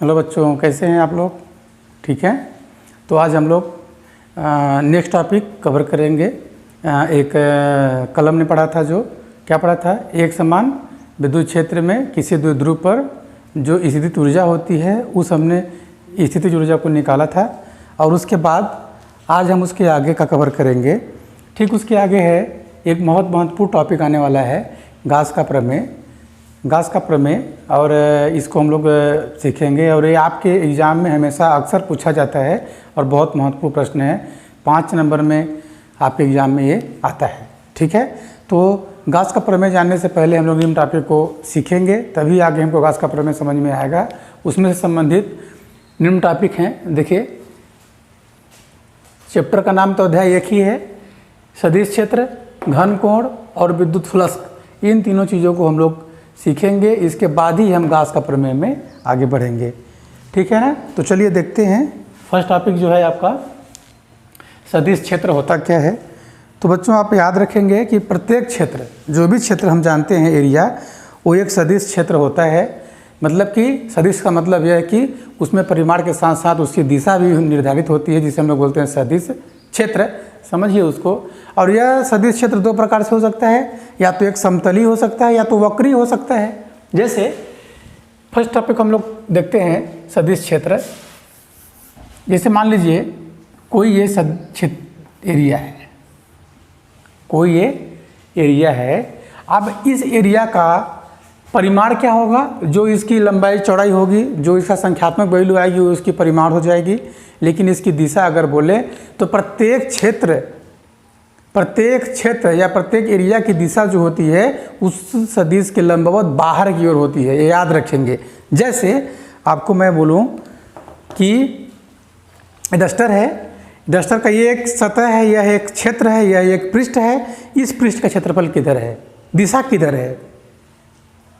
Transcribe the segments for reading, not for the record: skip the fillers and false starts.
Hello बच्चों, कैसे हैं आप लोग? ठीक है। तो आज हम लोग नेक्स्ट टॉपिक कवर करेंगे। एक कलम ने पढ़ा था, जो क्या पढ़ा था, एक समान विद्युत क्षेत्र में किसी द्विध्रुव पर जो स्थितिज ऊर्जा होती है उस हमने स्थितिज ऊर्जा को निकाला था। और उसके बाद आज हम उसके आगे का कवर करेंगे। ठीक उसके आगे है एक बहुत महत्वपूर्ण टॉपिक आने वाला है, गाउस का प्रमेय। गाउस का प्रमेय, और इसको हम लोग सीखेंगे। और ये आपके एग्ज़ाम में हमेशा अक्सर पूछा जाता है और बहुत महत्वपूर्ण प्रश्न है। 5 नंबर में आपके एग्ज़ाम में ये आता है। ठीक है। तो गाउस का प्रमेय जानने से पहले हम लोग इन टॉपिक को सीखेंगे, तभी आगे हमको गाउस का प्रमेय समझ में आएगा। उसमें से संबंधित निम्न टॉपिक हैं। देखिए, चैप्टर का नाम तो अध्याय एक ही है, सदिश क्षेत्र, घन कोण और विद्युत फ्लक्स। इन तीनों चीज़ों को हम लोग सीखेंगे। इसके बाद ही हम गाउस का प्रमेय में आगे बढ़ेंगे। ठीक है ना। तो चलिए देखते हैं। फर्स्ट टॉपिक जो है आपका सदिश क्षेत्र होता क्या है। तो बच्चों, आप याद रखेंगे कि प्रत्येक क्षेत्र, जो भी क्षेत्र हम जानते हैं एरिया, वो एक सदिश क्षेत्र होता है। मतलब कि सदिश का मतलब यह है कि उसमें परिमाण के साथ साथ उसकी दिशा भी निर्धारित होती है, जिसे हम लोग बोलते हैं सदिश क्षेत्र। समझिए उसको। और यह सदिश क्षेत्र 2 प्रकार से हो सकता है, या तो एक समतली हो सकता है या तो वक्री हो सकता है। जैसे फर्स्ट टॉपिक हम लोग देखते हैं सदिश क्षेत्र। जैसे मान लीजिए कोई ये एरिया है, कोई ये एरिया है। अब इस एरिया का परिमाण क्या होगा? जो इसकी लंबाई चौड़ाई होगी, जो इसका संख्यात्मक वैल्यू आएगी, वो इसकी परिमाण हो जाएगी। लेकिन इसकी दिशा अगर बोले तो प्रत्येक क्षेत्र या प्रत्येक एरिया की दिशा जो होती है उस सदिश के लंबवत बाहर की ओर होती है। ये याद रखेंगे। जैसे आपको मैं बोलूं कि डस्टर है, डस्टर का ये एक सतह है, यह एक क्षेत्र है, यह एक पृष्ठ है। इस पृष्ठ का क्षेत्रफल किधर है, दिशा किधर है,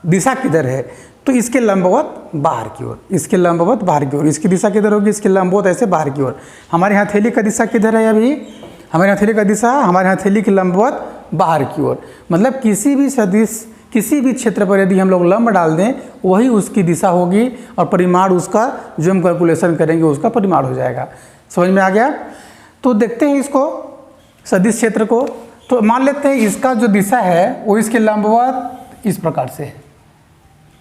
दिशा किधर है? तो इसके लंबवत बाहर की ओर, इसके लंबवत बाहर की ओर। इसकी दिशा किधर होगी? इसके लंबवत ऐसे बाहर की ओर। हमारे हथेली का दिशा किधर है? अभी हमारे हथेली का दिशा, हमारे हथेली की लंबवत बाहर की ओर। मतलब किसी भी सदिश, किसी भी क्षेत्र पर यदि हम लोग लंब डाल दें, वही उसकी दिशा होगी और परिमाण उसका, जो हम कैलकुलेशन करेंगे उसका परिमाण हो जाएगा। समझ में आ गया? तो देखते हैं इसको, सदिश क्षेत्र को। तो मान लेते हैं इसका जो दिशा है वो इसके लंबवत इस प्रकार से है।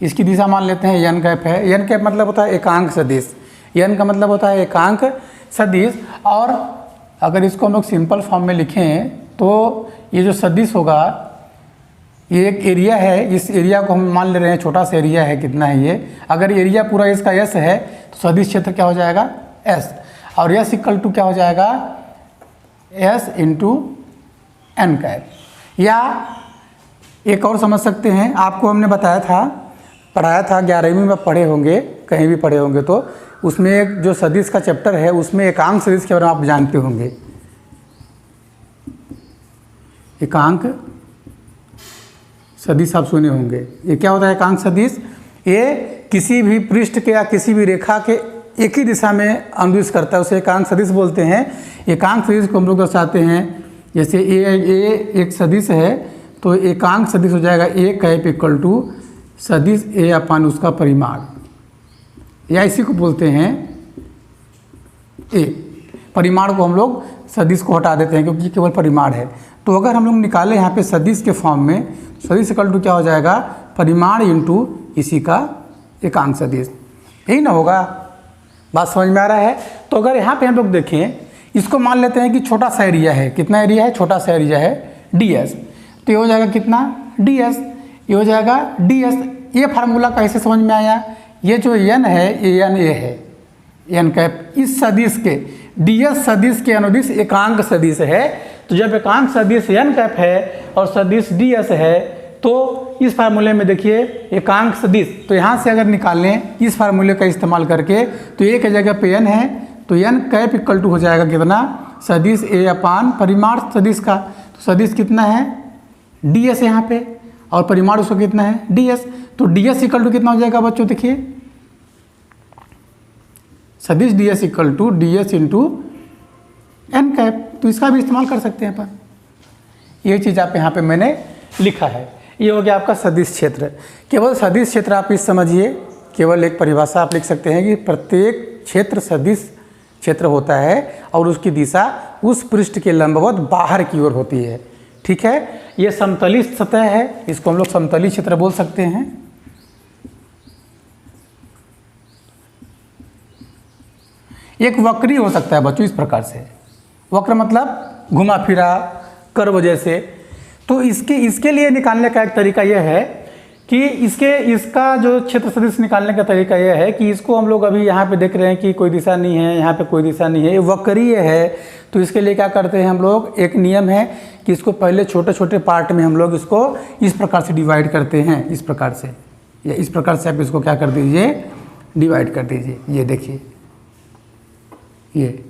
इसकी दिशा मान लेते हैं एन कैप है। एन कैप मतलब होता है एकांक सदिश। एन का मतलब होता है एकांक सदिश। और अगर इसको हम लोग सिंपल फॉर्म में लिखें तो ये जो सदिश होगा, ये एक एरिया है। इस एरिया को हम मान ले रहे हैं छोटा सा एरिया है। कितना है ये? अगर एरिया पूरा इसका एस है तो सदिश क्षेत्र क्या हो जाएगा? एस। और एस इक्वल टू क्या हो जाएगा? S into N cap. या एक और समझ सकते हैं, आपको हमने बताया था, पढ़ाया था, 11वीं में पढ़े होंगे, कहीं भी पढ़े होंगे तो उसमें एक जो सदिश का चैप्टर है उसमें एकांक सदिश के बारे में आप जानते होंगे। एकांक सदिश आप सुने होंगे। ये क्या होता है एकांक सदिश? ये किसी भी पृष्ठ के या किसी भी रेखा के एक ही दिशा में अनुदिश करता है, उसे एकांक सदिश बोलते हैं। एकांक सदिश को हम लोग दर्शाते हैं, जैसे ए एक सदिश है तो एकांक सदिश हो जाएगा ए कैप इक्वल टू सदिश ए अपान उसका परिमाण, या इसी को बोलते हैं ए। परिमाण को हम लोग सदिश को हटा देते हैं क्योंकि केवल परिमाण है। तो अगर हम लोग निकालें यहाँ पे सदिश के फॉर्म में, सदिश इक्वल टू क्या हो जाएगा? परिमाण इंटू इसी का एकांक सदिश। यही ना होगा? बात समझ में आ रहा है? तो अगर यहाँ पे हम लोग देखें, इसको मान लेते हैं कि छोटा सा एरिया है। कितना एरिया है? छोटा सा एरिया है, ds। तो ये हो जाएगा कितना? ds। ये हो जाएगा ds। ये फार्मूला कैसे समझ में आया? ये जो n है, ये n a है, n कैप। इस सदिश के, ds सदिश के अनुदिश एकांक सदिश है। तो जब एकांक सदिश n कैप है और सदिश ds है, तो इस फार्मूले में देखिए एकांक सदिश, तो यहाँ से अगर निकालें इस फार्मूले का इस्तेमाल करके, तो a की जगह पे n है, तो n कैप इक्वल टू हो जाएगा कितना? सदिश a अपान परिमाण सदिश का। तो सदिश कितना है? ds यहाँ पे, और परिमाण उसका कितना है? ds। तो ds इक्वल टू कितना हो जाएगा बच्चों? देखिए, सदिश ds equal to ds into N cap. तो इसका भी इस्तेमाल कर सकते हैं अपन। ये चीज़ आप यहाँ पे मैंने लिखा है। ये हो गया आपका सदिश क्षेत्र। केवल सदिश क्षेत्र आप इस समझिए केवल एक परिभाषा आप लिख सकते हैं कि प्रत्येक क्षेत्र सदिश क्षेत्र होता है और उसकी दिशा उस पृष्ठ के लंबवत बाहर की ओर होती है। ठीक है, ये समतली सतह है, इसको हम लोग समतली क्षेत्र बोल सकते हैं। एक वक्री हो सकता है बच्चों इस प्रकार से, वक्र मतलब घुमा फिरा कर्व जैसे। तो इसके लिए निकालने का एक तरीका यह है कि इसका जो क्षेत्र सदिश निकालने का तरीका यह है कि इसको हम लोग अभी यहाँ पे देख रहे हैं कि कोई दिशा नहीं है, यहाँ पे कोई दिशा नहीं है, ये वक्रीय है। तो इसके लिए क्या करते हैं हम लोग, एक नियम है कि इसको पहले छोटे छोटे पार्ट में हम लोग इसको इस प्रकार से डिवाइड करते हैं, इस प्रकार से, या इस प्रकार से आप इसको क्या कर दीजिए, डिवाइड कर दीजिए। ये देखिए, ये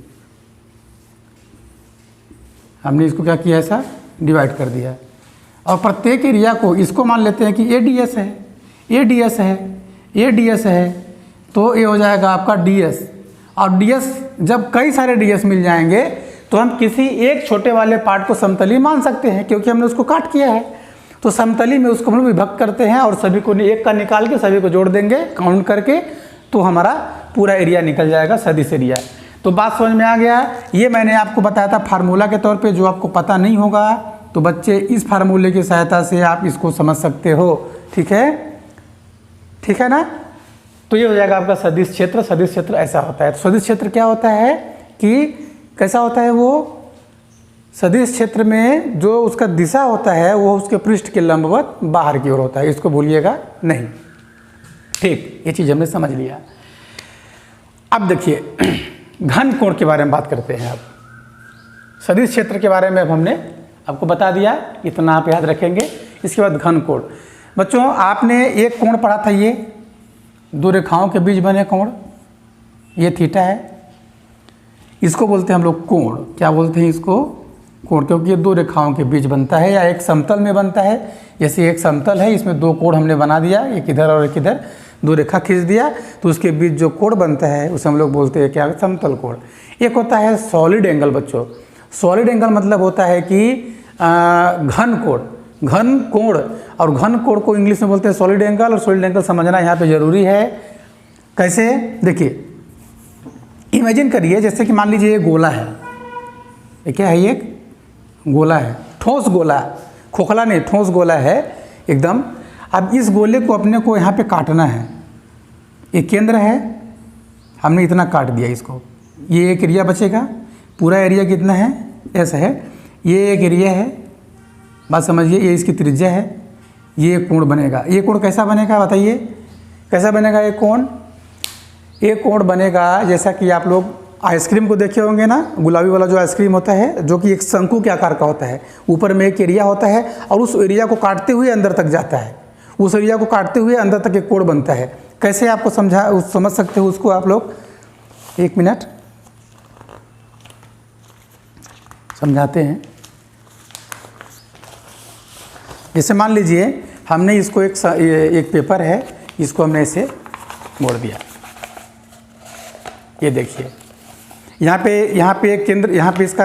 हमने इसको क्या किया, ऐसा डिवाइड कर दिया। और प्रत्येक एरिया को इसको मान लेते हैं कि ADS है, ADS है, ADS है, तो ये हो जाएगा आपका DS। और DS जब कई सारे DS मिल जाएंगे तो हम किसी एक छोटे वाले पार्ट को समतली मान सकते हैं, क्योंकि हमने उसको काट किया है। तो समतली में उसको हम लोग विभक्त करते हैं और सभी को एक का निकाल के सभी को जोड़ देंगे काउंट करके, तो हमारा पूरा एरिया निकल जाएगा, सदिश एरिया। तो बात समझ में आ गया। ये मैंने आपको बताया था फार्मूला के तौर पे, जो आपको पता नहीं होगा तो बच्चे इस फार्मूले की सहायता से आप इसको समझ सकते हो। ठीक है, ठीक है ना। तो ये हो जाएगा आपका सदिश क्षेत्र। सदिश क्षेत्र ऐसा होता है। तो सदिश क्षेत्र क्या होता है कि कैसा होता है, वो सदिश क्षेत्र में जो उसका दिशा होता है वो उसके पृष्ठ के लंबवत बाहर की ओर होता है, इसको भूलिएगा नहीं। ठीक, ये चीज़ हमने समझ लिया। अब देखिए घन कोण के बारे में बात करते हैं। अब सदिश क्षेत्र के बारे में अब हमने आपको बता दिया, इतना आप याद रखेंगे। इसके बाद घन कोण। बच्चों आपने एक कोण पढ़ा था, ये दो रेखाओं के बीच बने कोण, ये थीटा है, इसको बोलते हैं हम लोग कोण। क्या बोलते हैं इसको, कोण, क्योंकि ये दो रेखाओं के बीच बनता है या एक समतल में बनता है। जैसे एक समतल है, इसमें दो कोण हमने बना दिया, एक इधर और एक इधर, दो रेखा खींच दिया, तो उसके बीच जो कोण बनता है उसे हम लोग बोलते हैं क्या, समतल कोण। एक होता है सॉलिड एंगल। बच्चों सॉलिड एंगल मतलब होता है कि घन कोण, घन कोण, और घन कोण को इंग्लिश में बोलते हैं सॉलिड एंगल। और सॉलिड एंगल समझना यहाँ पे जरूरी है। कैसे, देखिए इमेजिन करिए, जैसे कि मान लीजिए ये गोला है, ये क्या है, ये गोला है, ठोस गोला, खोखला नहीं, ठोस गोला है एकदम। अब इस गोले को अपने को यहाँ पे काटना है, ये केंद्र है, हमने इतना काट दिया इसको, ये एक एरिया बचेगा। पूरा एरिया कितना है, ऐसा है, ये एक एरिया है, बात समझिए, ये इसकी त्रिज्या है, ये कोण बनेगा। ये कोण कैसा बनेगा बताइए, कैसा बनेगा ये कोण? ये कोण बनेगा जैसा कि आप लोग आइसक्रीम को देखे होंगे ना, गुलाबी वाला जो आइसक्रीम होता है, जो कि एक शंकु के आकार का होता है, ऊपर में एक एरिया होता है और उस एरिया को काटते हुए अंदर तक जाता है, उस एरिया को काटते हुए अंदर तक एक कोण बनता है। कैसे आपको समझ सकते हो उसको आप लोग, एक मिनट समझाते हैं। जैसे मान लीजिए हमने इसको एक पेपर है, इसको हमने ऐसे मोड़ दिया, ये देखिए यहाँ पे एक केंद्र, यहाँ पे इसका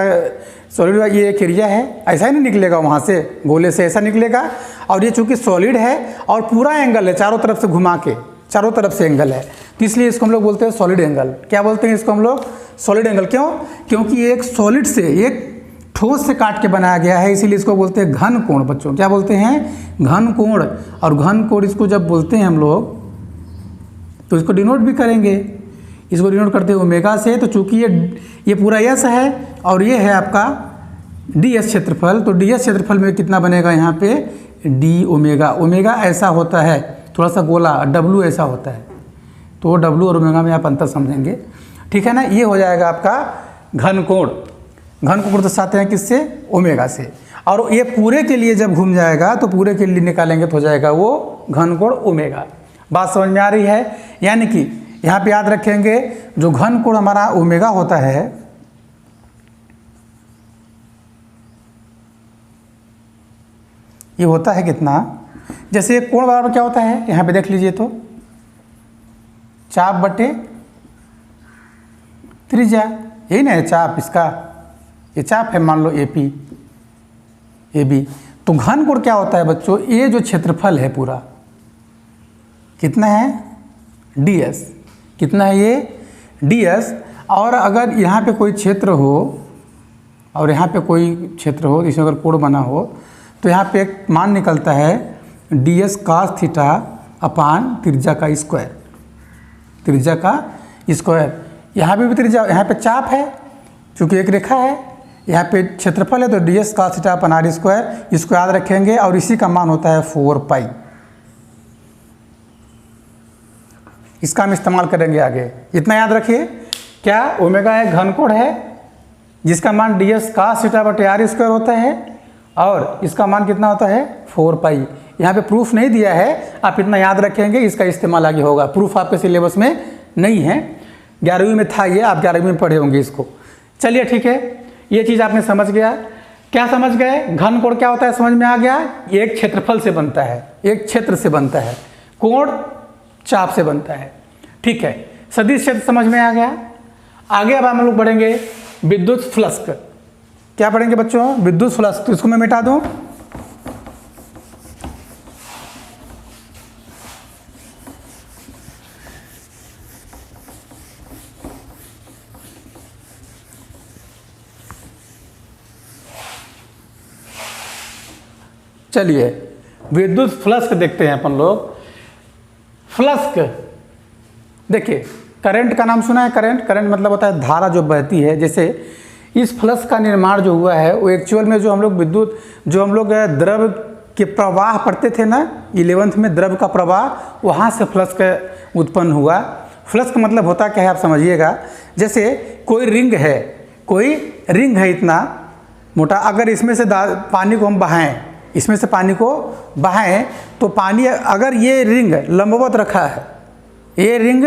सॉलिड, ये एक एरिया है, ऐसा ही नहीं निकलेगा वहाँ से, गोले से ऐसा निकलेगा। और ये चूंकि सॉलिड है और पूरा एंगल है, चारों तरफ से घुमा के, चारों तरफ से एंगल है, तो इसलिए इसको हम लोग बोलते हैं सॉलिड एंगल। क्या बोलते हैं इसको हम लोग, सॉलिड एंगल। क्यों? क्योंकि एक सॉलिड से, एक ठोस से काट के बनाया गया है, इसीलिए इसको बोलते हैं घन कोण। बच्चों क्या बोलते हैं, घन कोण। और घन कोण इसको जब बोलते हैं हम लोग, तो इसको डिनोट भी करेंगे, इसको डिनोट करते हैं ओमेगा से। तो चूंकि ये पूरा यस है और ये है आपका ds क्षेत्रफल, तो ds क्षेत्रफल में कितना बनेगा यहाँ पे, d ओमेगा। ओमेगा ऐसा होता है, थोड़ा सा गोला, w ऐसा होता है, तो w और ओमेगा में आप अंतर समझेंगे। ठीक है ना। ये हो जाएगा आपका घन कोण। घन कोण दर्शाते हैं किससे, ओमेगा से। और ये पूरे के लिए जब घूम जाएगा तो पूरे के लिए निकालेंगे तो हो जाएगा वो घन कोण ओमेगा। बात समझ में आ रही है? यानी कि यहाँ पे याद रखेंगे, जो घन कोण हमारा ओमेगा होता है, ये होता है कितना, जैसे एक कोण बराबर क्या होता है, यहाँ पे देख लीजिए तो चाप बटे त्रिज्या, यही ना है चाप, इसका ये चाप है, मान लो AP, AB। तो घन कोण क्या होता है बच्चों, ये जो क्षेत्रफल है पूरा कितना है, ds। कितना है ये ds। और अगर यहाँ पे कोई क्षेत्र हो और यहाँ पे कोई क्षेत्र हो, इसमें अगर कोण बना हो तो यहाँ पे एक मान निकलता है ds cos थीटा अपान त्रिज्या का स्क्वायर, त्रिज्या का स्क्वायर। यहाँ पे भी त्रिज्या, यहाँ पे चाप है चूँकि एक रेखा है, यहाँ पे क्षेत्रफल है तो ds cos थीटा अपन r स्क्वायर, इसको याद रखेंगे और इसी का मान होता है 4 पाई। इसका हम इस्तेमाल करेंगे आगे। इतना याद रखिए, क्या ओमेगा एक घनकोण है जिसका मान ds cos थीटा बटे r स्क्वायर होता है और इसका मान कितना होता है 4 पाई। यहाँ पे प्रूफ नहीं दिया है, आप इतना याद रखेंगे, इसका इस्तेमाल आगे होगा। प्रूफ आपके सिलेबस में नहीं है, 11वीं में था ये, आप 11वीं में पढ़े होंगे इसको। चलिए ठीक है, ये चीज़ आपने समझ गया। क्या समझ गए? घन कोण क्या होता है समझ में आ गया। एक क्षेत्रफल से बनता है, एक क्षेत्र से बनता है, कोण चाप से बनता है। ठीक है, सदिश क्षेत्र समझ में आ गया। आगे अब हम लोग बढ़ेंगे विद्युत फ्लक्स। क्या पढ़ेंगे बच्चों? विद्युत फ्लक्स। तो इसको मैं मिटा दूं। चलिए विद्युत फ्लक्स देखते हैं अपन लोग। फ्लक्स देखिए, करंट का नाम सुना है? करंट, करंट मतलब होता है धारा जो बहती है। जैसे इस फ्लक्स का निर्माण जो हुआ है वो एक्चुअल में जो हम लोग विद्युत, जो हम लोग द्रव के प्रवाह पढ़ते थे ना 11th में, द्रव का प्रवाह, वहाँ से फ्लक्स का उत्पन्न हुआ। फ्लक्स का मतलब होता क्या है आप समझिएगा। जैसे कोई रिंग है, कोई रिंग है इतना मोटा, अगर इसमें से पानी को हम बहाएं, इसमें से पानी को बहाएं तो पानी, अगर ये रिंग लंबवत रखा है, ये रिंग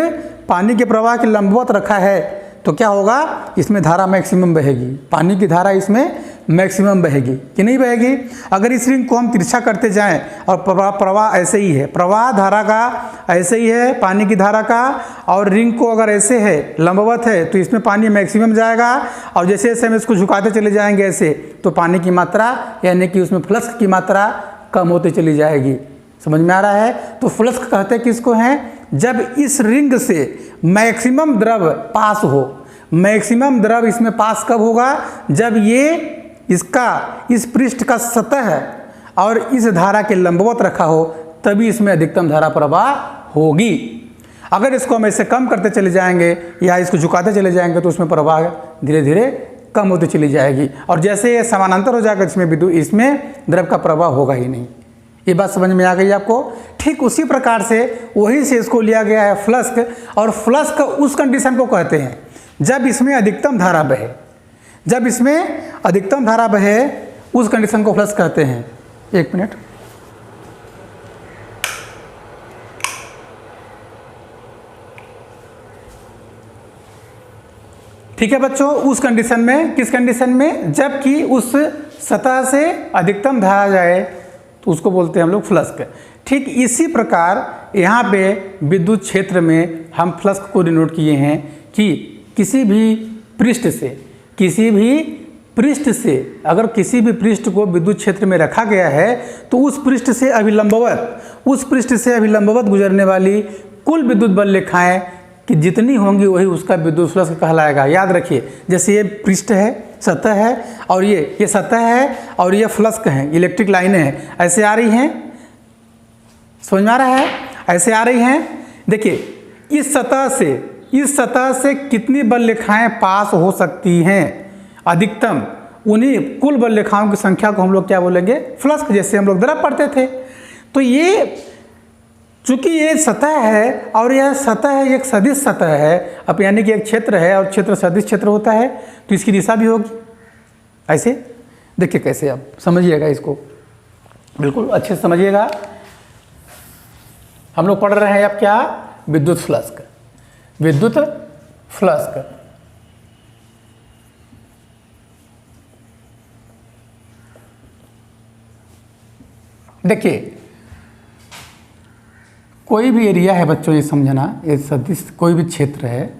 पानी के प्रवाह के लंबवत रखा है तो क्या होगा? इसमें धारा मैक्सिमम बहेगी, पानी की धारा इसमें मैक्सिमम बहेगी कि नहीं बहेगी? अगर इस रिंग को हम तिरछा करते जाएं और प्रवाह ऐसे ही है, प्रवाह धारा का ऐसे ही है पानी की धारा का, और रिंग को अगर ऐसे है लंबवत है तो इसमें पानी मैक्सिमम जाएगा, और जैसे जैसे हम इसको झुकाते चले जाएंगे ऐसे तो पानी की मात्रा यानी कि उसमें फ्लक्स की मात्रा कम होती चली जाएगी। समझ में आ रहा है? तो फ्लक्स कहते किसको हैं? जब इस रिंग से मैक्सिमम द्रव पास हो। मैक्सिमम द्रव इसमें पास कब होगा? जब ये इसका इस पृष्ठ का सतह और इस धारा के लंबवत रखा हो, तभी इसमें अधिकतम धारा प्रवाह होगी। अगर इसको हम ऐसे कम करते चले जाएंगे या इसको झुकाते चले जाएंगे तो उसमें प्रवाह धीरे धीरे कम होती चली जाएगी, और जैसे ये समानांतर हो जाएगा इसमें विद्युत, इसमें द्रव का प्रवाह होगा ही नहीं। ये बात समझ में आ गई आपको? ठीक उसी प्रकार से वही से इसको लिया गया है फ्लक्स, और फ्लक्स उस कंडीशन को कहते हैं जब इसमें अधिकतम धारा बहे। जब इसमें अधिकतम धारा बहे उस कंडीशन को फ्लक्स कहते हैं। एक मिनट, ठीक है बच्चों। उस कंडीशन में, किस कंडीशन में? जबकि उस सतह से अधिकतम धारा जाए तो उसको बोलते हैं हम लोग फ्लक्स। ठीक इसी प्रकार यहाँ पे विद्युत क्षेत्र में हम फ्लक्स को डिनोट किए हैं कि किसी भी पृष्ठ से, किसी भी पृष्ठ से, अगर किसी भी पृष्ठ को विद्युत क्षेत्र में रखा गया है तो उस पृष्ठ से अभिलंबवत, उस पृष्ठ से अभिलंबवत गुजरने वाली कुल विद्युत बल रेखाएं कि जितनी होंगी वही उसका विद्युत फ्लक्स कहलाएगा। याद रखिए, जैसे ये पृष्ठ है, सतह है, और ये सतह है और ये फ्लक्स है, इलेक्ट्रिक लाइनें हैं, ऐसे आ रही हैं। समझ में आ रहा है? ऐसे आ रही हैं। देखिए इस सतह से कितनी बल रेखाएं पास हो सकती हैं? अधिकतम। उन्हीं कुल बल रेखाओं की संख्या को हम लोग क्या बोलेंगे? फ्लक्स। जैसे हम लोग द्रव पढ़ते थे। तो ये चूंकि ये सतह है और यह सतह एक सदिश सतह है, अब यानी कि एक क्षेत्र है और क्षेत्र सदिश क्षेत्र होता है, तो इसकी दिशा भी होगी ऐसे। देखिए कैसे, आप समझिएगा इसको, बिल्कुल अच्छे से समझिएगा। हम लोग पढ़ रहे हैं अब क्या? विद्युत फ्लक्स। विद्युत फ्लक्स देखिए, कोई भी एरिया है बच्चों, ये समझना, ये सदिश कोई भी क्षेत्र है,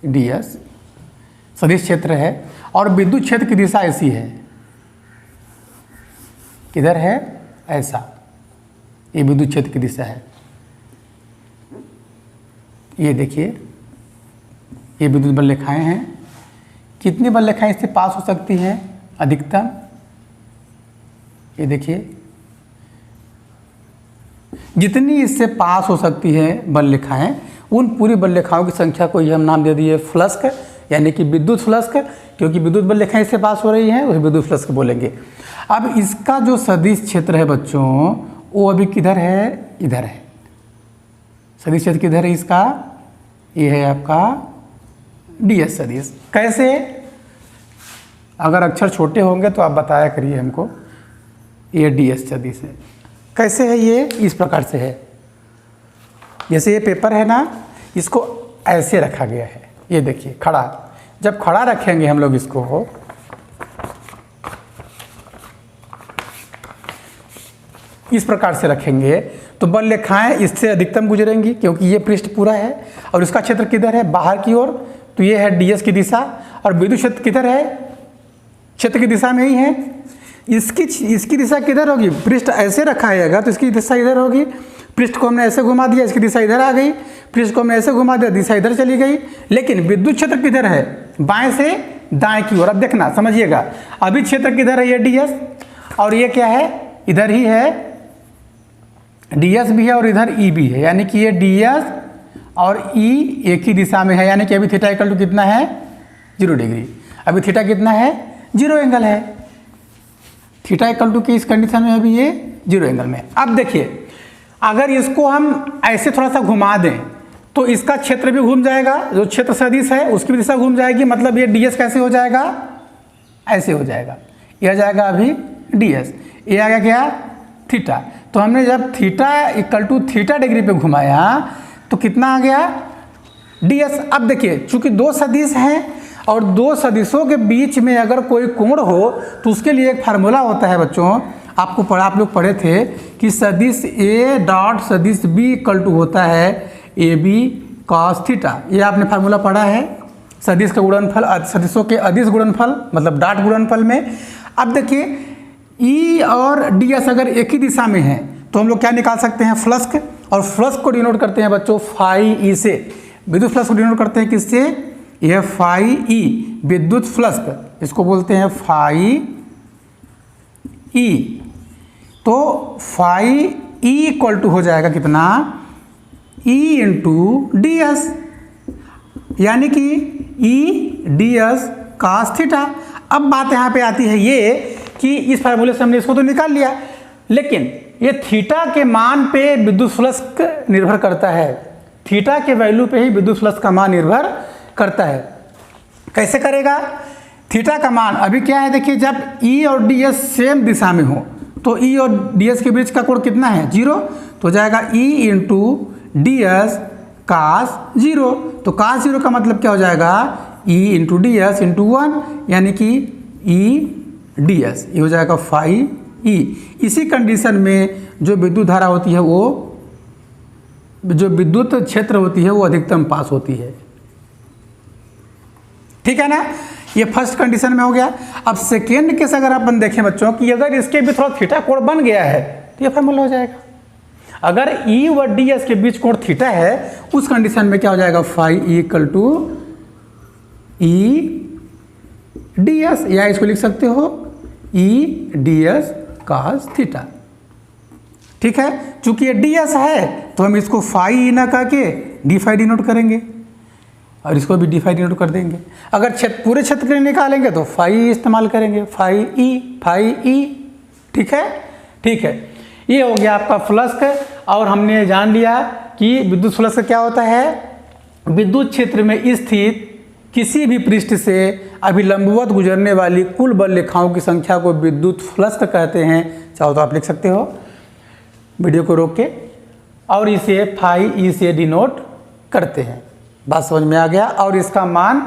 ds सदिश क्षेत्र है, और विद्युत क्षेत्र की दिशा ऐसी है, किधर है? ऐसा, ये विद्युत क्षेत्र की दिशा है। ये देखिए, ये विद्युत बल रेखाएं हैं। कितनी बल रेखाएं इससे पास हो सकती हैं अधिकतम? ये देखिए, जितनी इससे पास हो सकती है बल रेखाएं, उन पूरी बल रेखाओं की संख्या को ये हम नाम दे दिए फ्लक्स, यानी कि विद्युत फ्लक्स, क्योंकि विद्युत बल रेखाएं इससे पास हो रही हैं, उसे विद्युत फ्लक्स बोलेंगे। अब इसका जो सदिश क्षेत्र है बच्चों, वो अभी किधर है? इधर है। सदिश क्षेत्र किधर है इसका? ये है आपका ds सदिश। कैसे? अगर अक्षर छोटे होंगे तो आप बताया करिए हमको। ये ds सदिश है। कैसे है ये? इस प्रकार से है। जैसे ये पेपर है ना, इसको ऐसे रखा गया है, ये देखिए खड़ा। जब खड़ा रखेंगे हम लोग इसको, इस प्रकार से रखेंगे, तो बल रेखाएं इससे अधिकतम गुजरेंगी, क्योंकि ये पृष्ठ पूरा है और इसका क्षेत्र किधर है? बाहर की ओर। तो ये है ds की दिशा, और विद्युत क्षेत्र किधर है? क्षेत्र की दिशा में ही है। इसकी दिशा किधर होगी? पृष्ठ ऐसे रखा जाएगा तो इसकी दिशा इधर होगी। पृष्ठ को हमने ऐसे घुमा दिया, इसकी दिशा इधर आ गई। पृष्ठ को हमने ऐसे घुमा दिया, दिशा इधर चली गई। लेकिन विद्युत क्षेत्र किधर है? बाएं से दाएं की ओर। अब देखना, समझिएगा, अभी क्षेत्र किधर है? ये ds, और ये क्या है? इधर ही है। ds भी है और इधर e भी है, यानी कि ये ds और e एक ही दिशा में है। यानी कि अभी थीटा इक्वल टू कितना है? 0 डिग्री। अभी थीटा कितना है? 0 एंगल है। थीटा इक्वल टू की इस कंडीशन में अभी ये 0 एंगल में। अब देखिए, अगर इसको हम ऐसे थोड़ा सा घुमा दें तो इसका क्षेत्र भी घूम जाएगा, जो क्षेत्र सदिश है उसकी भी दिशा घूम जाएगी। मतलब ये ds कैसे हो जाएगा? ऐसे हो जाएगा। यह आ जाएगा अभी ds, ये आ गया क्या? थीटा। तो हमने जब theta equal to theta degree पे घुमाया तो कितना आ गया? ds। अब देखिए, चूंकि दो सदिश हैं और दो सदिशों के बीच में अगर कोई कोण हो तो उसके लिए एक फार्मूला होता है बच्चों, आप लोग पढ़े थे कि सदिश a डॉट सदिश b इक्वल टू होता है ab cos थीटा। ये आपने फार्मूला पढ़ा है, सदिश का गुणनफल सदिशों के अदिश गुणनफल, मतलब डॉट गुणनफल में। अब देखिए, E और ds अगर एक ही दिशा में है तो हम लोग क्या निकाल सकते हैं? फ्लक्स। और फ्लक्स को डिनोट करते हैं बच्चों फाई ई से। विद्युत फ्लक्स को डिनोट करते हैं किससे? यह फाई ई, विद्युत फ्लक्स, इसको बोलते हैं फाई ई। तो फाई ई इक्वल टू हो जाएगा कितना? E इंटू ds, यानी कि E ds cos थीटा। अब बात यहाँ पे आती है ये कि इस फार्मूले से हमने इसको तो निकाल लिया, लेकिन ये थीटा के मान पे विद्युत फ्लक्स निर्भर करता है। थीटा के वैल्यू पे ही विद्युत फ्लक्स का मान निर्भर करता है। कैसे करेगा? थीटा का मान अभी क्या है? देखिए, जब E और ds सेम दिशा में हो तो E और ds के बीच का कोण कितना है? 0। तो हो जाएगा E इंटू ds cos 0। तो cos 0 का मतलब क्या हो जाएगा? E इंटू ds इंटू 1, यानी कि E ds, ये हो जाएगा फाई ई। इसी कंडीशन में जो विद्युत धारा होती है, वो जो विद्युत क्षेत्र होती है वो अधिकतम पास होती है। ठीक है ना? ये फर्स्ट कंडीशन में हो गया। अब सेकेंड केस अगर अपन देखें बच्चों कि अगर इसके भी थोड़ा थीटा कोण बन गया है तो ये फार्मूला हो जाएगा। अगर E व ds के बीच कोण थीटा है, उस कंडीशन में क्या हो जाएगा? Phi E equal to E ds, या इसको लिख सकते हो E ds cos थीटा। ठीक है, चूंकि ये ds है तो हम इसको फाई ई ना कह के डी फाई डिनोट करेंगे और इसको भी डी फाई डिनोट कर देंगे। अगर पूरे क्षेत्र के लिए निकालेंगे तो फाई इस्तेमाल करेंगे, फाई ई। ठीक है, ठीक है। ये हो गया आपका फ्लक्स। और हमने जान लिया कि विद्युत फ्लक्स क्या होता है? विद्युत क्षेत्र में स्थित किसी भी पृष्ठ से अभिलंबवत गुजरने वाली कुल बल रेखाओं की संख्या को विद्युत फ्लक्स कहते हैं। चाहो तो आप लिख सकते हो वीडियो को रोक के, और इसे फाई ई से डिनोट करते हैं। बात समझ में आ गया? और इसका मान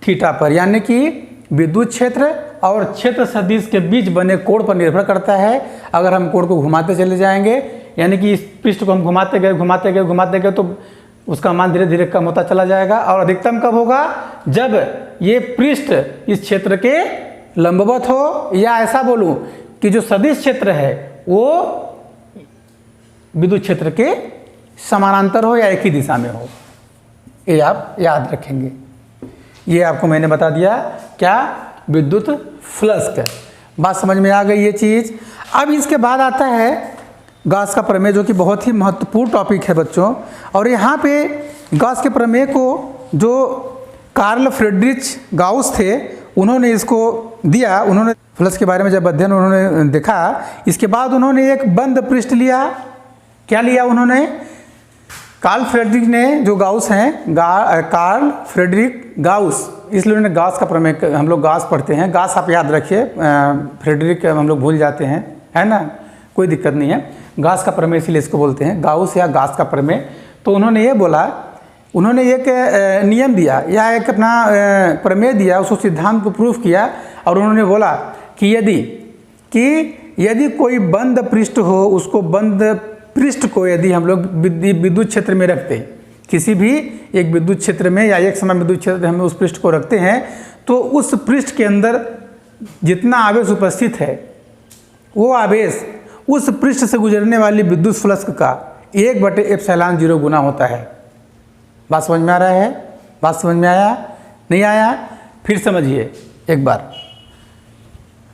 थीटा पर, यानी कि विद्युत क्षेत्र और क्षेत्र सदिश के बीच बने कोण पर निर्भर करता है। अगर हम कोण को घुमाते चले जाएंगे, यानी कि इस पृष्ठ को हम घुमाते गए तो उसका मान धीरे धीरे कम होता चला जाएगा। और अधिकतम कब होगा? जब ये पृष्ठ इस क्षेत्र के लंबवत हो, या ऐसा बोलूं कि जो सदिश क्षेत्र है वो विद्युत क्षेत्र के समानांतर हो या एक ही दिशा में हो, ये आप याद रखेंगे। ये आपको मैंने बता दिया क्या, विद्युत फ्लक्स। बात समझ में आ गई ये चीज़। अब इसके बाद आता है गॉस का प्रमेय, जो कि बहुत ही महत्वपूर्ण टॉपिक है बच्चों। और यहाँ पे गॉस के प्रमेय को जो कार्ल फ्रेडरिच गाउस थे उन्होंने इसको दिया। उन्होंने फ्लक्स के बारे में जब अध्ययन उन्होंने देखा, इसके बाद उन्होंने एक बंद पृष्ठ लिया। क्या लिया उन्होंने? कार्ल फ्रेडरिक ने, जो गाउस हैं, कार्ल फ्रेडरिक गाउस, इसलिए उन्होंने गॉस का प्रमेय, हम लोग गॉस पढ़ते हैं, गॉस आप याद रखिए, फ्रेडरिक हम लोग भूल जाते हैं, है ना, कोई दिक्कत नहीं है। गॉस का प्रमेय इसलिए इसको बोलते हैं, गाउस या गॉस का प्रमेय। तो उन्होंने ये बोला, उन्होंने एक नियम दिया या एक अपना प्रमेय दिया, उसको सिद्धांत को प्रूफ किया। और उन्होंने बोला कि यदि कोई बंद पृष्ठ हो, उसको बंद पृष्ठ को यदि हम लोग विद्युत क्षेत्र में रखते हैं, किसी भी एक विद्युत क्षेत्र में या एक समान विद्युत क्षेत्र में उस पृष्ठ को रखते हैं, तो उस पृष्ठ के अंदर जितना आवेश उपस्थित है, वो आवेश उस पृष्ठ से गुजरने वाली विद्युत फ्लक्स का 1/ε0 गुना होता है। बात समझ में आ रहा है? बात समझ में आया? नहीं आया? फिर समझिए एक बार,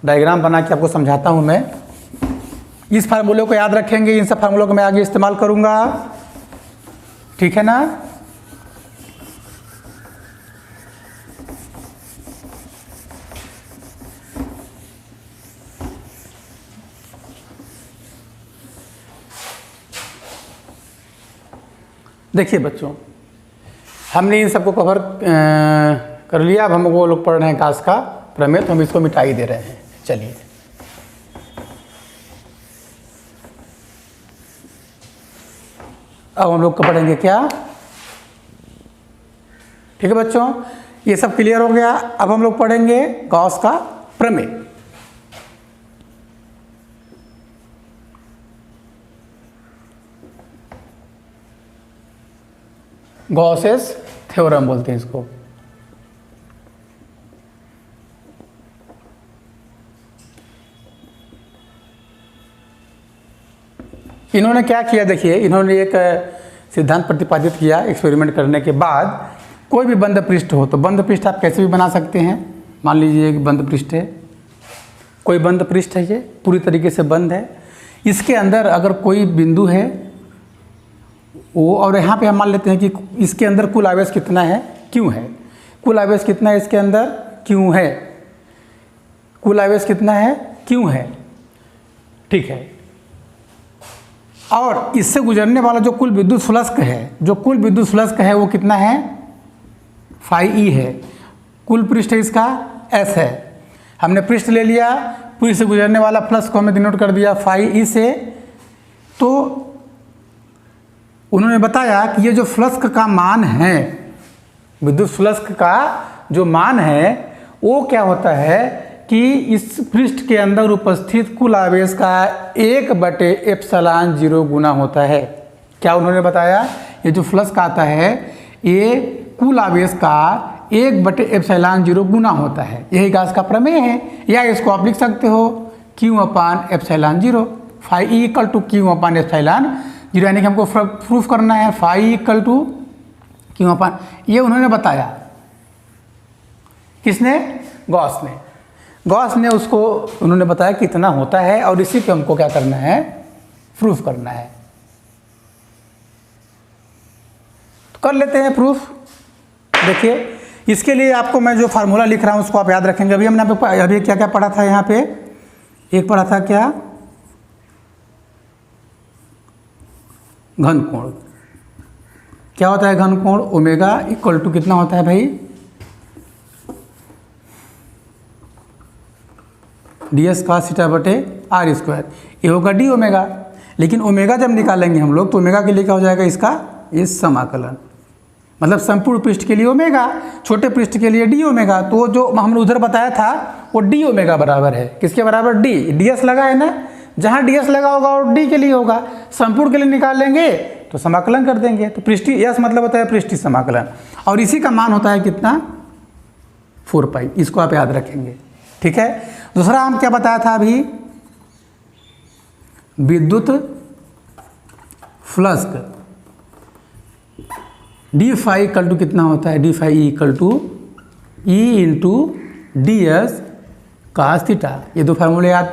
डायग्राम बना के आपको समझाता हूँ मैं। इस फार्मूले को याद रखेंगे, इन सब फार्मूलों को मैं आगे इस्तेमाल करूँगा, ठीक है ना। देखिए बच्चों, हमने इन सबको कवर कर लिया। अब हम वो लोग पढ़ रहे हैं गॉस का प्रमेय, तो हम इसको मिटा ही दे रहे हैं। चलिए, अब हम लोग को पढ़ेंगे क्या, ठीक है बच्चों, ये सब क्लियर हो गया। अब हम लोग पढ़ेंगे गॉस का प्रमेय। गॉसेस थ्योरम बोलते हैं इसको। इन्होंने क्या किया, देखिए, इन्होंने एक सिद्धांत प्रतिपादित किया एक्सपेरिमेंट करने के बाद। कोई भी बंद पृष्ठ हो, तो बंद पृष्ठ आप कैसे भी बना सकते हैं। मान लीजिए एक बंद पृष्ठ है, कोई बंद पृष्ठ है, ये पूरी तरीके से बंद है। इसके अंदर अगर कोई बिंदु है वो, और यहाँ पे हम मान लेते हैं कि इसके अंदर कुल आवेश कितना है, क्यों है, कुल आवेश कितना है इसके अंदर, क्यों है, कुल आवेश कितना है, क्यों है, ठीक है। और इससे गुजरने वाला जो कुल विद्युत फ्लक्स है, जो कुल विद्युत फ्लक्स है वो कितना है, φE है। कुल पृष्ठ इसका S है। हमने पृष्ठ ले लिया, पृष्ठ से गुजरने वाला फ्लक्स को हमने डिनोट कर दिया φE से। तो उन्होंने बताया कि ये जो फ्लक्स का मान है, विद्युत फ्लक्स का जो मान है, वो क्या होता है कि इस पृष्ठ के अंदर उपस्थित कुल आवेश का 1/ε0 गुना होता है। क्या उन्होंने बताया, ये जो फ्लक्स आता है ये कुल आवेश का 1/ε0 गुना होता है। यही गॉस का प्रमेय है। या इसको आप लिख सकते हो Q/ε0, φE = Q/ε0, यानी कि हमको प्रूफ करना है φE = Q/, ये उन्होंने बताया। किसने? गॉस ने। गॉस ने उसको उन्होंने बताया कितना होता है, और इसी पे हमको क्या करना है, प्रूफ करना है। तो कर लेते हैं प्रूफ। देखिए, इसके लिए आपको मैं जो फार्मूला लिख रहा हूँ उसको आप याद रखेंगे। अभी हमने अभी क्या क्या पढ़ा था, यहाँ पे एक पढ़ा था क्या, घन कोण। क्या होता है घन कोण? ओमेगा = कितना होता है भाई, ds cos θ/r²। ये होगा d ओमेगा। लेकिन ओमेगा जब निकालेंगे हम लोग, तो ओमेगा के लिए क्या हो जाएगा इसका, ये समाकलन, मतलब संपूर्ण पृष्ठ के लिए ओमेगा, छोटे पृष्ठ के लिए d ओमेगा। तो जो हमने उधर बताया था वो d ओमेगा बराबर है, किसके बराबर, d, ds लगा है ना, जहाँ ds लगा होगा और d के लिए होगा। संपूर्ण के लिए निकालेंगे तो समाकलन कर देंगे। तो पृष्ठीय यस मतलब होता है पृष्ठीय समाकलन, और इसी का मान होता है कितना, 4π। इसको आप याद रखेंगे, ठीक है। दूसरा हम क्या बताया था अभी, विद्युत flux D phi equal to कितना होता है, D phi equal to E into D S cos theta. ये दो फार्मूले याद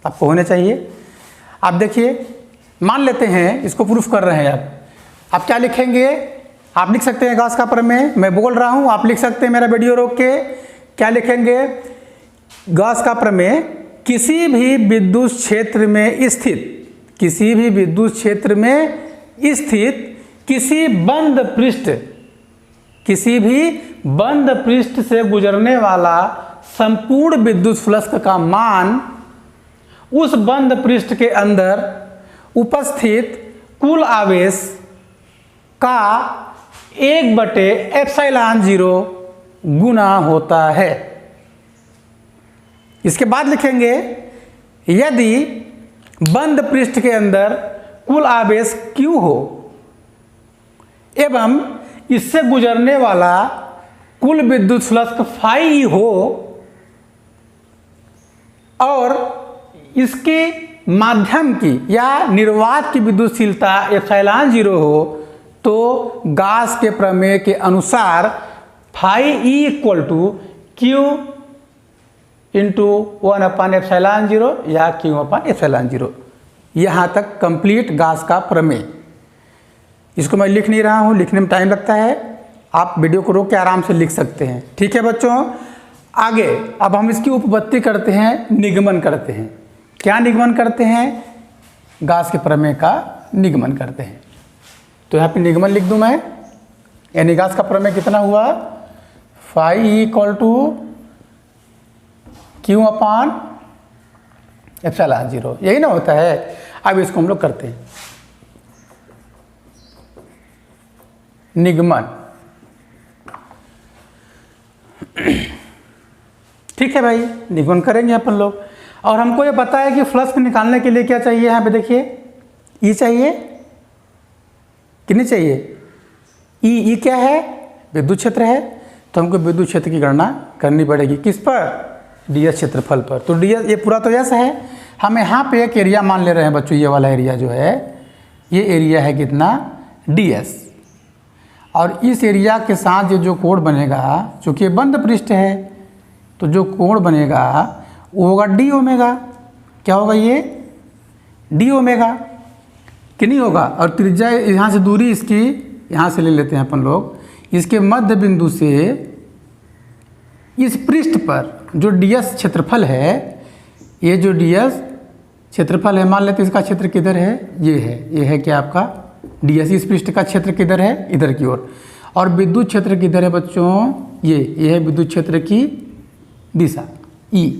आपको होने चाहिए। आप देखिए, मान लेते हैं इसको प्रूफ कर रहे हैं आप क्या लिखेंगे, आप लिख सकते हैं गॉस का प्रमेय, मैं बोल रहा हूँ आप लिख सकते हैं मेरा वीडियो रोक के। क्या लिखेंगे, गॉस का प्रमेय किसी भी विद्युत क्षेत्र में स्थित, किसी भी विद्युत क्षेत्र में स्थित किसी बंद पृष्ठ, किसी भी बंद पृष्ठ से गुजरने वाला संपूर्ण विद्युत फ्लक्स का मान उस बंद पृष्ठ के अंदर उपस्थित कुल आवेश का 1/ε0 गुना होता है। इसके बाद लिखेंगे, यदि बंद पृष्ठ के अंदर कुल आवेश Q हो एवं इससे गुजरने वाला कुल विद्युत फ्लक्स फाई हो और इसके माध्यम की या निर्वात की विद्युतशीलता ε0 हो, तो गॉस के प्रमेय के अनुसार phi E equal to Q into 1/ε0 या Q/ε0। यहाँ तक कंप्लीट गॉस का प्रमेय। इसको मैं लिख नहीं रहा हूँ, लिखने में टाइम लगता है, आप वीडियो को रोक के आराम से लिख सकते हैं। ठीक है बच्चों, आगे अब हम इसकी उपपत्ति करते हैं, निगमन करते हैं। क्या निगमन करते हैं, गॉस के प्रमेय का निगमन करते हैं। तो यहाँ पे निगमन लिख दूँ मैं, यानी गॉस का प्रमेय कितना हुआ, फाई इक्वल टू Q/ε0, यही ना होता है। अब इसको हम लोग करते हैं, निगमन। ठीक है भाई, निगमन करेंगे अपन लोग। और हमको ये पता है कि फ्लक्स निकालने के लिए क्या चाहिए, यहाँ पे देखिए ई चाहिए कि नहीं चाहिए, ई क्या है, विद्युत क्षेत्र है। तो हमको विद्युत क्षेत्र की गणना करनी पड़ेगी, किस पर, ds क्षेत्रफल पर। तो ds ये पूरा तो यस है, हम यहाँ पे एक एरिया मान ले रहे हैं बच्चों, ये वाला एरिया जो है, ये एरिया है कितना, ds। और इस एरिया के साथ ये जो कोण बनेगा, चूँकि ये बंद पृष्ठ है, तो जो कोण बनेगा वो होगा डी ओमेगा। क्या होगा ये, डी ओमेगा कि नहीं होगा। और त्रिज्या यहाँ से दूरी इसकी, यहाँ से ले लेते हैं अपन लोग, इसके मध्य बिंदु से इस पृष्ठ पर जो ds क्षेत्रफल है, ये जो ds क्षेत्रफल है, मान लेते हैं इसका क्षेत्र किधर है, ये है क्या आपका ds। इस पृष्ठ का क्षेत्र किधर है, इधर की ओर। और विद्युत क्षेत्र किधर है बच्चों, ये है विद्युत क्षेत्र की दिशा E।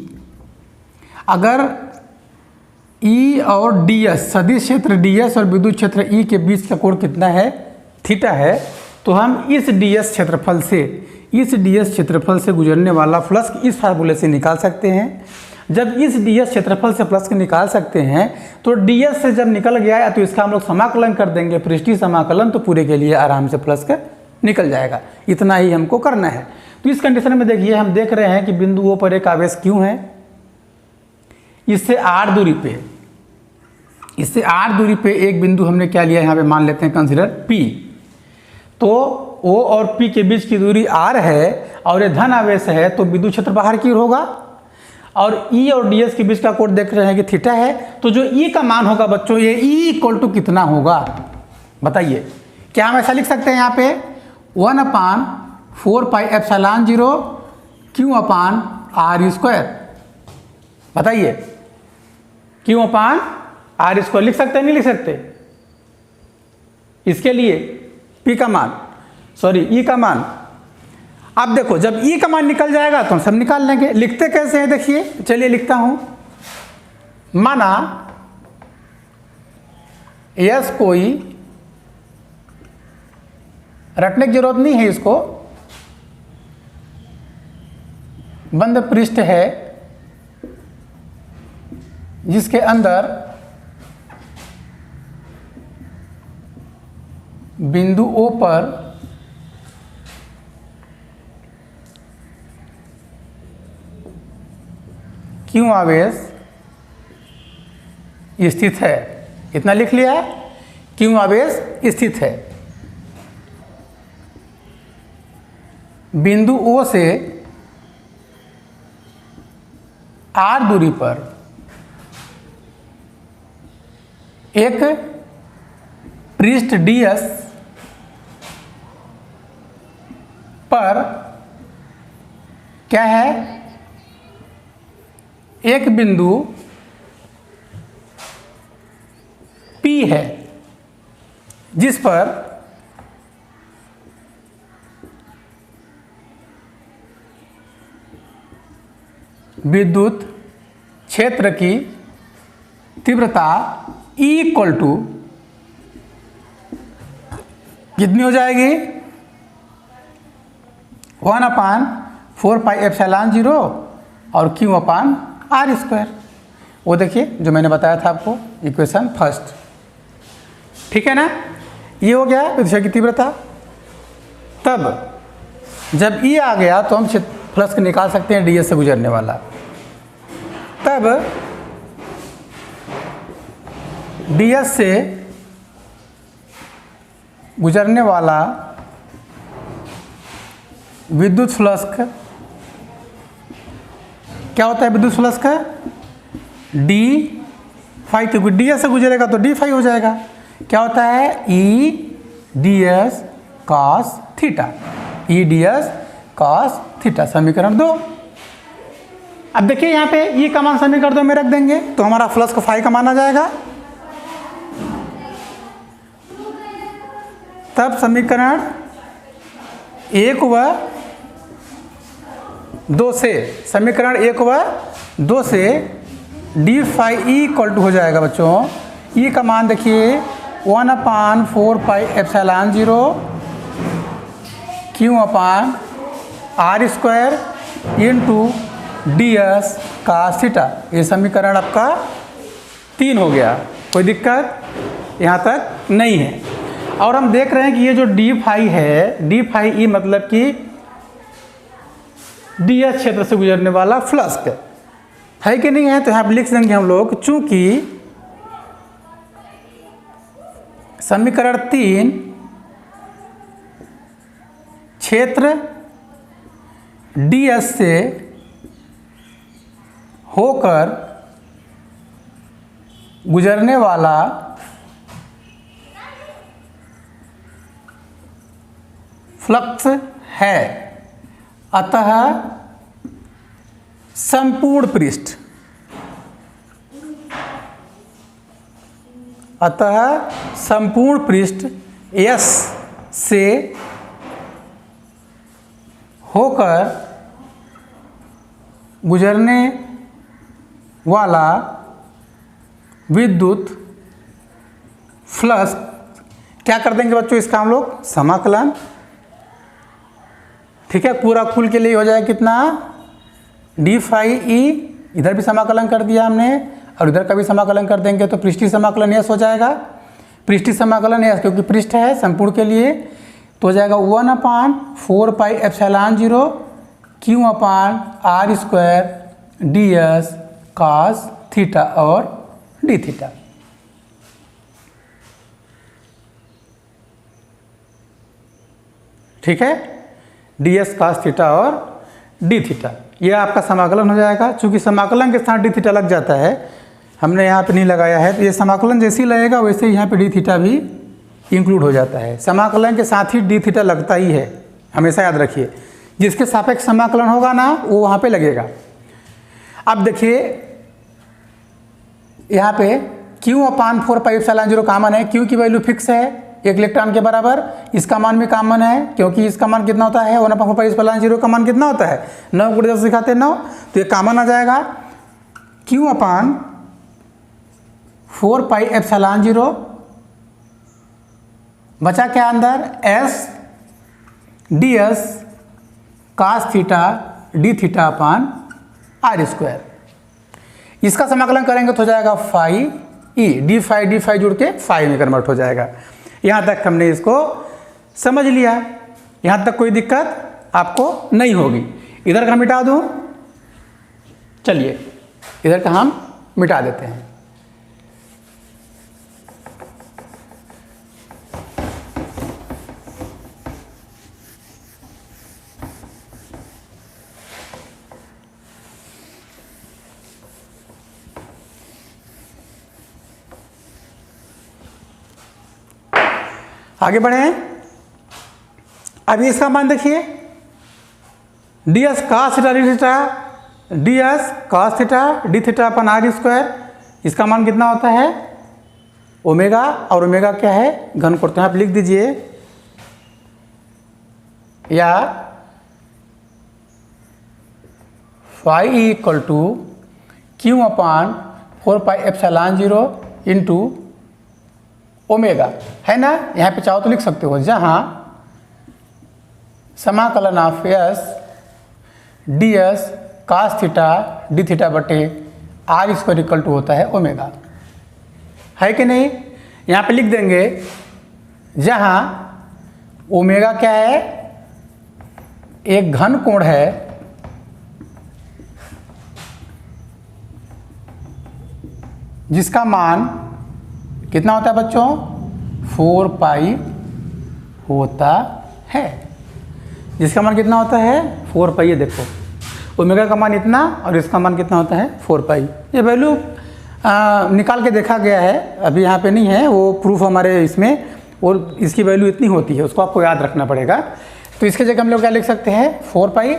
अगर E और ds, सदिश क्षेत्र ds और विद्युत क्षेत्र E के बीच का कोण कितना है, थीटा है, तो हम इस ds क्षेत्रफल से गुजरने वाला फ्लक्स इस फार्मूले से निकाल सकते हैं। जब इस ds क्षेत्रफल से फ्लक्स निकाल सकते हैं, तो ds से जब निकल गया है तो इसका हम लोग समाकलन कर देंगे, पृष्ठीय समाकलन, तो पूरे के लिए आराम से फ्लक्स निकल जाएगा। इतना ही हमको करना है। तो इस कंडीशन में देखिए, हम देख रहे हैं कि बिंदु O पर एक आवेश Q है, इससे r दूरी पे एक बिंदु हमने क्या लिया, यहाँ पे मान लेते हैं कंसिडर P। तो O और P के बीच की दूरी r है और ये धन आवेश है, तो विद्युत क्षेत्र बाहर की ओर होगा। और E और ds के बीच का कोण देख रहे हैं कि थीटा है, तो जो E का मान होगा बच्चों, ये E इक्वल टू कितना होगा, बताइए। क्या हम ऐसा लिख सकते हैं यहाँ पे, 1/4πε0 Q/r², बताइए, Q/r² लिख सकते हैं, नहीं लिख सकते। इसके लिए P का मान, सॉरी E का मान। अब देखो, जब E का मान निकल जाएगा तो हम सब निकाल लेंगे। लिखते कैसे हैं देखिए, चलिए लिखता हूं। माना यस, कोई रटने की जरूरत नहीं है, इसको बंद पृष्ठ है जिसके अंदर बिंदु O पर Q आवेश स्थित है, इतना लिख लिया। क्यों आवेश स्थित है। बिंदु O से R दूरी पर एक पृष्ठ ds पर क्या है, एक बिंदु P है जिस पर विद्युत क्षेत्र की तीव्रता E इक्वल टू कितनी हो जाएगी, 1/4πε0 और Q/r²। वो देखिए जो मैंने बताया था आपको, इक्वेशन फर्स्ट। ठीक है ना, ये हो गया विद्युत की तीव्रता। तब जब E आ गया तो हम फ्लक्स निकाल सकते हैं ds से गुजरने वाला। तब ds से गुजरने वाला विद्युत फ्लक्स क्या होता है, विद्युत फ्लक्स का d∅, क्योंकि ds से गुजरेगा तो d∅ हो जाएगा। क्या होता है, E ds cos theta, E ds cos theta, समीकरण 2। अब देखिए यहाँ पे E का मान समीकरण 2 में रख देंगे तो हमारा फ्लक्स का फाई का मान आ जाएगा। तब समीकरण 1 व 2 से, समीकरण 1 व 2 से d∅e इक्वल टू हो जाएगा बच्चों, E का मान देखिए 1/4πε0 Q/r² into ds cos theta. ये समीकरण आपका 3 हो गया। कोई दिक्कत यहाँ तक नहीं है। और हम देख रहे हैं कि ये जो d∅ है, d∅e मतलब कि ds क्षेत्र से गुजरने वाला फ्लक्स है कि नहीं है, तो यहाँ पर लिख देंगे हम लोग, चूंकि समीकरण 3 क्षेत्र ds से होकर गुजरने वाला फ्लक्स है, अतः संपूर्ण पृष्ठ, S से होकर गुजरने वाला विद्युत फ्लक्स क्या कर देंगे बच्चों, इसका हम लोग समाकलन। ठीक है, पूरा कुल के लिए हो जाए कितना, d∅e, इधर भी समाकलन कर दिया हमने और इधर का भी समाकलन कर देंगे तो पृष्ठीय समाकलन S हो जाएगा। पृष्ठीय समाकलन S क्योंकि पृष्ठ है संपूर्ण के लिए तो हो जाएगा 1/4πε0 Q/r² ds cos थीटा और d थीटा। ठीक है, ds cos थीटा और d थीटा, यह आपका समाकलन हो जाएगा। चूंकि समाकलन के साथ d थीटा लग जाता है, हमने यहाँ पे नहीं लगाया है, तो ये समाकलन जैसे ही लगेगा वैसे ही यहाँ पे d थीटा भी इंक्लूड हो जाता है। समाकलन के साथ ही d थीटा लगता ही है, हमेशा याद रखिए। जिसके सापेक्ष समाकलन होगा ना वो वहाँ पे लगेगा। अब देखिए यहाँ पे Q/4πε0 कॉमन है, Q की वैल्यू फिक्स है 1 इलेक्ट्रॉन के बराबर, इसका मान भी कॉमन है क्योंकि इसका मान कितना होता है, 1/4πε0 का मान कितना होता है, 9 × 10 दिखाते हैं 9, तो ये कॉमन आ जाएगा। Q/4πε0 बचा क्या अंदर, S ds cos theta d θ/r²। इसका समाकलन करेंगे तो हो जाएगा phi e, d∅ जुड़ के phi में कन्वर्ट हो जाएगा। यहाँ तक हमने इसको समझ लिया, यहाँ तक कोई दिक्कत आपको नहीं होगी। इधर का मिटा दूँ, चलिए इधर का हम मिटा देते हैं। आगे बढ़े। अब इसका मान देखिए, D S cos theta D theta, D S cos theta D theta अपन आर स्क्वायर, इसका मान कितना होता है ओमेगा, और ओमेगा क्या है घन कोण। तो आप लिख दीजिए, या phi equal to Q upon 4πε0 into omega, है ना। यहाँ पे चाहो तो लिख सकते हो, जहाँ समाकलन of S D S cos theta D theta बटे आर स्क्वायर इक्वल टू होता है ओमेगा, है कि नहीं। यहाँ पे लिख देंगे, जहाँ ओमेगा क्या है, एक घन कोण है जिसका मान कितना होता है बच्चों 4π होता है, जिसका मान कितना होता है 4π। ये देखो ओमेगा का मान इतना और इसका मान कितना होता है 4π। ये वैल्यू निकाल के देखा गया है, अभी यहाँ पे नहीं है वो प्रूफ हमारे इसमें, और इसकी वैल्यू इतनी होती है, उसको आपको याद रखना पड़ेगा। तो इसके जगह हम लोग क्या लिख सकते हैं 4π,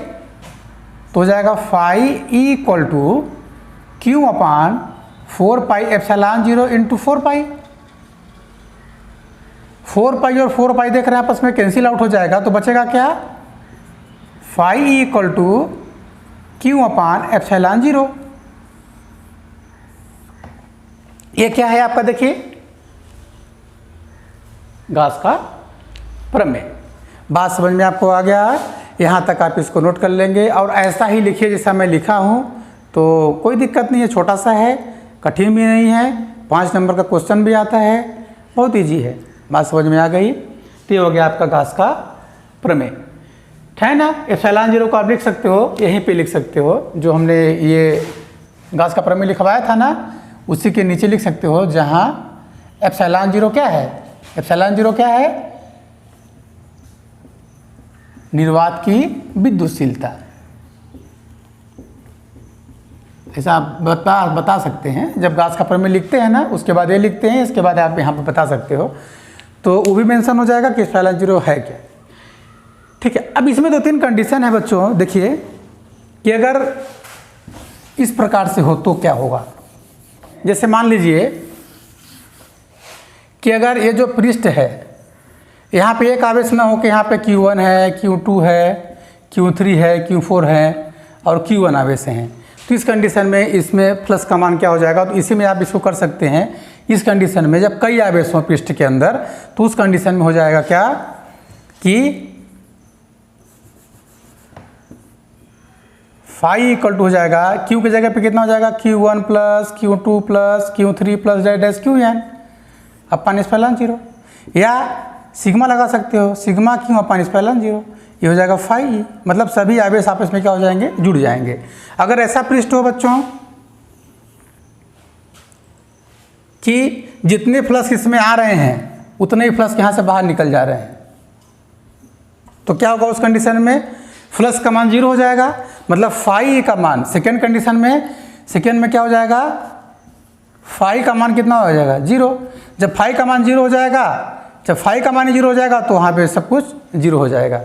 तो हो जाएगा phi equal to Q upon 4πε0 into 4π। 4π और 4π देख रहे हैं आपस में कैंसिल आउट हो जाएगा, तो बचेगा क्या फाई इक्वल टू क्यू अपान ε0। ये क्या है आपका, देखिए गाउस का प्रमेय। बात समझ में आपको आ गया, यहाँ तक आप इसको नोट कर लेंगे और ऐसा ही लिखिए जैसा मैं लिखा हूँ, तो कोई दिक्कत नहीं है, छोटा सा है, कठिन भी नहीं है, 5 नंबर का क्वेश्चन भी आता है, बहुत इजी है। बात समझ में आ गई। तो ये हो गया आपका गाउस का प्रमेय, है ना। ε0 को आप लिख सकते हो, यहीं पे लिख सकते हो, जो हमने ये गाउस का प्रमेय लिखवाया था ना, उसी के नीचे लिख सकते हो, जहाँ ε0 क्या है, ε0 क्या है निर्वात की विद्युतशीलता, ऐसा आप बता सकते हैं। जब गाउस का प्रमेय लिखते हैं ना, उसके बाद ये लिखते हैं, इसके बाद आप यहाँ पर बता सकते हो, तो वो भी मेंशन हो जाएगा कि ε0 है क्या। ठीक है, अब इसमें 2-3 कंडीशन है बच्चों। देखिए कि अगर इस प्रकार से हो तो क्या होगा। जैसे मान लीजिए कि अगर ये जो पृष्ठ है, यहाँ पे एक आवेश ना हो कि यहाँ पे Q1 है, Q2 है, Q3 है, Q4 है और Q1 आवेश हैं, तो इस कंडीशन में इसमें प्लस का मान क्या हो जाएगा। तो इसी में आप इसको कर सकते हैं, इस कंडीशन में जब कई आवेश हों पृष्ठ के अंदर, तो उस कंडीशन में हो जाएगा क्या कि फाई इक्वल टू हो जाएगा Q की जगह पे कितना हो जाएगा Q1 plus Q2 plus Q3 plus dash Qn अपन ε0, या सिग्मा लगा सकते हो, सिग्मा Q अपन ε0, ये हो जाएगा फाई। मतलब सभी आवेश आपस में क्या हो जाएंगे, जुड़ जाएंगे। अगर ऐसा पृष्ठ हो बच्चों कि जितने फ्लक्स इसमें आ रहे हैं उतने ही फ्लक्स यहाँ से बाहर निकल जा रहे हैं, तो क्या होगा उस कंडीशन में फ्लक्स का मान 0 हो जाएगा। मतलब फाई का मान सेकेंड कंडीशन में क्या हो जाएगा, फाई का मान कितना हो जाएगा 0। जब फाई का मान 0 हो जाएगा, जब फाई का मान ही 0 हो जाएगा तो वहाँ पे सब कुछ 0 हो जाएगा।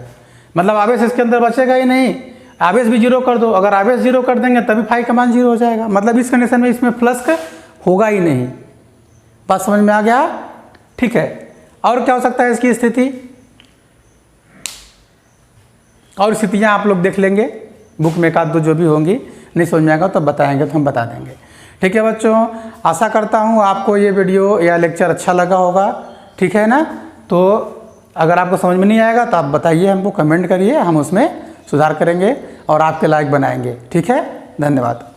मतलब आवेश इसके अंदर बचेगा ही नहीं, आवेश भी 0 कर दो, अगर आवेश 0 कर देंगे तभी फाई का मान 0 हो जाएगा। मतलब इस कंडीशन में इसमें फ्लक्स होगा ही नहीं। बात समझ में आ गया। ठीक है, और क्या हो सकता है इसकी स्थिति, और स्थितियाँ आप लोग देख लेंगे बुक में, 1-2 जो भी होंगी, नहीं समझ में आएगा तो बताएंगे, तो हम बता देंगे। ठीक है बच्चों, आशा करता हूँ आपको ये वीडियो या लेक्चर अच्छा लगा होगा। ठीक है ना, तो अगर आपको समझ में नहीं आएगा तो आप बताइए, हमको कमेंट करिए, हम उसमें सुधार करेंगे और आपके लायक बनाएंगे। ठीक है, धन्यवाद।